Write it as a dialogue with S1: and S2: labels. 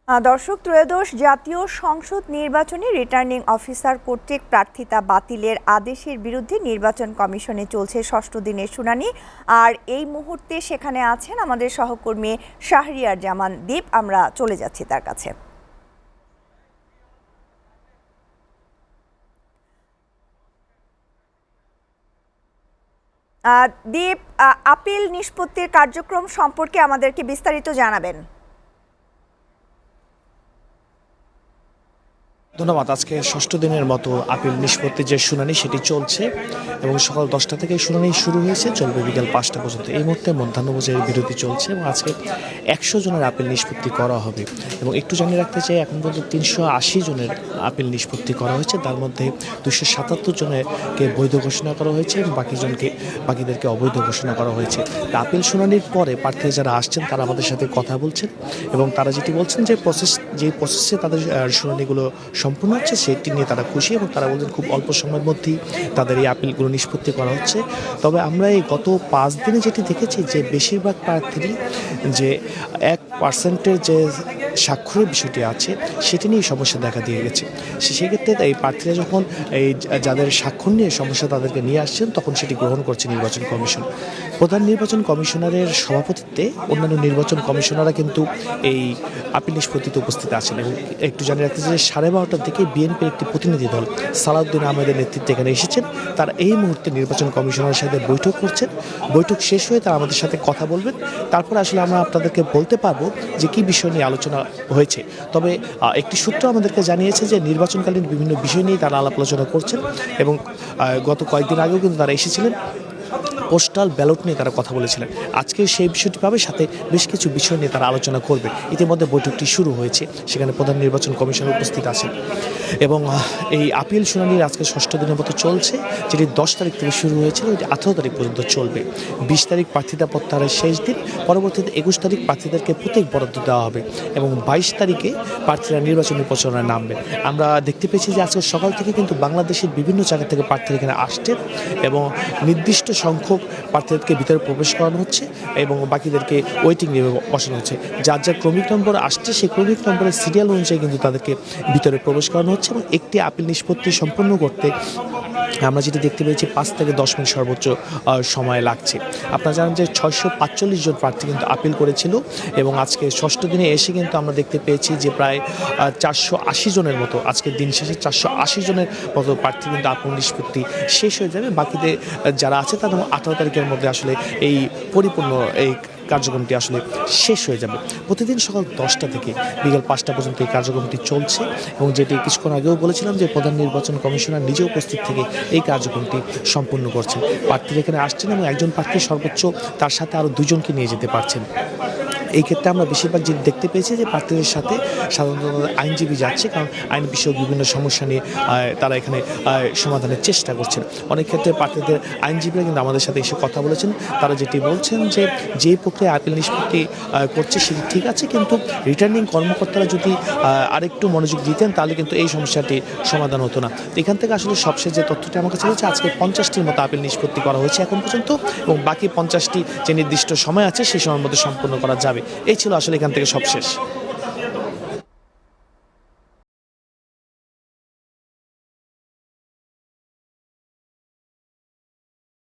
S1: দর্শক, ত্রয়োদশ জাতীয় সংসদ নির্বাচনে রিটার্নিং অফিসার কর্তৃক প্রার্থিতা বাতিলের আদেশের বিরুদ্ধে নির্বাচন কমিশনে চলছে ষষ্ঠ দিনের শুনানি। আর এই মুহূর্তে সেখানে আছেন আমাদের সহকর্মী শাহরিয়ার জামান দীপ। আমরা চলে যাচ্ছি তার কাছে। দীপ, আপিল নিষ্পত্তির কার্যক্রম সম্পর্কে আমাদেরকে বিস্তারিত জানাবেন।
S2: ধন্যবাদ। আজকে ষষ্ঠ দিনের মতো আপিল নিষ্পত্তির যে শুনানি সেটি চলছে এবং সকাল 10টা থেকে শুনানি শুরু হয়েছে, চলবে বিকেল 5টা পর্যন্ত। এই মুহূর্তে মধ্যাহ্নভোজের বিরতি চলছে এবং আজকে 100 জনের আপিল নিষ্পত্তি করা হবে। এবং একটু জানিয়ে রাখতে চাই, এখন পর্যন্ত 380 জনের আপিল নিষ্পত্তি করা হয়েছে। তার মধ্যে 277 জনেরকে বৈধ ঘোষণা করা হয়েছে এবং বাকিদেরকে অবৈধ ঘোষণা করা হয়েছে। আপিল শুনানির পরে প্রার্থীরা যারা আসছেন তারা আমাদের সাথে কথা বলছেন এবং তারা যেটি বলছেন যে প্রসেসে তাদের শুনানিগুলো সম্পূর্ণ হচ্ছে সেটি নিয়ে তারা খুশি এবং তারা বলছেন খুব অল্প সময়ের মধ্যেই তাদের এই আপিলগুলো নিষ্পত্তি করা হচ্ছে। তবে আমরা এই গত 5 দিনে যেটি দেখেছি যে বেশিরভাগ প্রার্থীরই যে 1% যে স্বাক্ষরের বিষয়টি আছে সেটি নিয়ে সমস্যা দেখা দিয়ে গেছে। সেক্ষেত্রে এই প্রার্থীরা যখন এই যাদের স্বাক্ষর নিয়ে সমস্যা তাদেরকে নিয়ে আসছেন তখন সেটি গ্রহণ করছে নির্বাচন কমিশন। প্রধান নির্বাচন কমিশনারের সভাপতিত্বে অন্যান্য নির্বাচন কমিশনাররা কিন্তু এই আপিল নিষ্পত্তিতে উপস্থিত আছেন। এবং একটু জানিয়ে রাখতে যে 12:30টার দিকে বিএনপির একটি প্রতিনিধি দল সালাউদ্দিন আহমেদের নেতৃত্বে এখানে এসেছেন। তারা এই মুহূর্তে নির্বাচন কমিশনারের সাথে বৈঠক করছেন। বৈঠক শেষ হয়ে তারা আমাদের সাথে কথা বলবেন। তারপরে আসলে আমরা আপনাদেরকে বলতে পারবো যে কী বিষয় নিয়ে আলোচনা হয়েছে। তবে একটি সূত্র আমাদেরকে জানিয়েছে যে নির্বাচনকালীন বিভিন্ন বিষয় নিয়ে তারা আলাপ আলোচনা করছেন এবং গত কয়েকদিন আগেও কিন্তু তারা এসেছিলেন, পোস্টাল ব্যালট নিয়ে তারা কথা বলেছিলেন। আজকে সেই বিষয়টি পাবে, সাথে বেশ কিছু বিষয় নিয়ে তারা আলোচনা করবে। ইতিমধ্যে বৈঠকটি শুরু হয়েছে, সেখানে প্রধান নির্বাচন কমিশনার উপস্থিত আছেন এবং এই আপিল শুনানির আজকে ষষ্ঠ দিনের মতো চলছে, যেটি 10 তারিখ থেকে শুরু হয়েছিল, এটি 18 তারিখ পর্যন্ত চলবে। 20 তারিখ প্রার্থিতা প্রত্যাহারের শেষ দিন। পরবর্তীতে 21 তারিখ প্রার্থীদেরকে প্রত্যেক বরাদ্দ দেওয়া হবে এবং 22 তারিখে প্রার্থীরা নির্বাচনী প্রচারণায় নামবেন। আমরা দেখতে পেয়েছি যে আজকে সকাল থেকে কিন্তু বাংলাদেশের বিভিন্ন জায়গা থেকে প্রার্থীরা এখানে আসছেন এবং নির্দিষ্ট সংখ্যক প্রার্থীদেরকে ভিতরে প্রবেশ করানো হচ্ছে এবং বাকিদেরকে ওয়েটিং রুমে বসানো হচ্ছে। যার যার ক্রমিক নম্বর আসছে সেই ক্রমিক নম্বরের সিরিয়াল অনুযায়ী কিন্তু তাদেরকে ভিতরে প্রবেশ করানো হচ্ছে এবং একটি আপিল নিষ্পত্তি সম্পন্ন করতে আমরা যেটি দেখতে পেয়েছি 5 থেকে 10 মিনিট সর্বোচ্চ সময় লাগছে। আপনারা জানেন যে 645 জন প্রার্থী কিন্তু আপিল করেছিল এবং আজকে ষষ্ঠ দিনে এসে কিন্তু আমরা দেখতে পেয়েছি যে প্রায় 480 জনের মতো, আজকের দিন শেষে 480 জনের মতো প্রার্থী কিন্তু আপিল নিষ্পত্তি শেষ হয়ে যাবে। বাকিদের যারা আছে তাদের 18 তারিখের মধ্যে আসলে এই পরিপূর্ণ এই কার্যক্রমটি আসলে শেষ হয়ে যাবে। প্রতিদিন সকাল 10টা থেকে বিকেল 5টা পর্যন্ত এই কার্যক্রমটি চলছে এবং যেটি কিছুক্ষণ আগেও বলেছিলাম যে প্রধান নির্বাচন কমিশনার নিজে উপস্থিত থেকে এই কার্যক্রমটি সম্পূর্ণ করছেন। প্রার্থীরা এখানে আসছেন এবং একজন প্রার্থী সর্বোচ্চ তার সাথে আরও 2 জনকে নিয়ে যেতে পারছেন। এই ক্ষেত্রে আমরা বেশিরভাগ যে দেখতে পেয়েছি যে প্রার্থীদের সাথে সাধারণত আইনজীবী যাচ্ছে, কারণ আইন বিষয়ক বিভিন্ন সমস্যা নিয়ে তারা এখানে সমাধানের চেষ্টা করছেন। অনেক ক্ষেত্রে প্রার্থীদের আইনজীবীরা কিন্তু আমাদের সাথে এসে কথা বলেছেন। তারা যেটি বলছেন যে যেই প্রক্রিয়া আপিল নিষ্পত্তি করছে সেটি ঠিক আছে, কিন্তু রিটার্নিং কর্মকর্তারা যদি আরেকটু মনোযোগ দিতেন তাহলে কিন্তু এই সমস্যাটি সমাধান হতো না। এখান থেকে আসলে সবশেষ যে তথ্যটি আমার কাছে রয়েছে, আজকে 50টির মতো আপিল নিষ্পত্তি করা হয়েছে এখন পর্যন্ত এবং বাকি 50টি যে নির্দিষ্ট সময় আছে সেই সময়ের মধ্যে সম্পূর্ণ করা যাবে। এই ছিল আসলে এখান থেকে সবশেষ।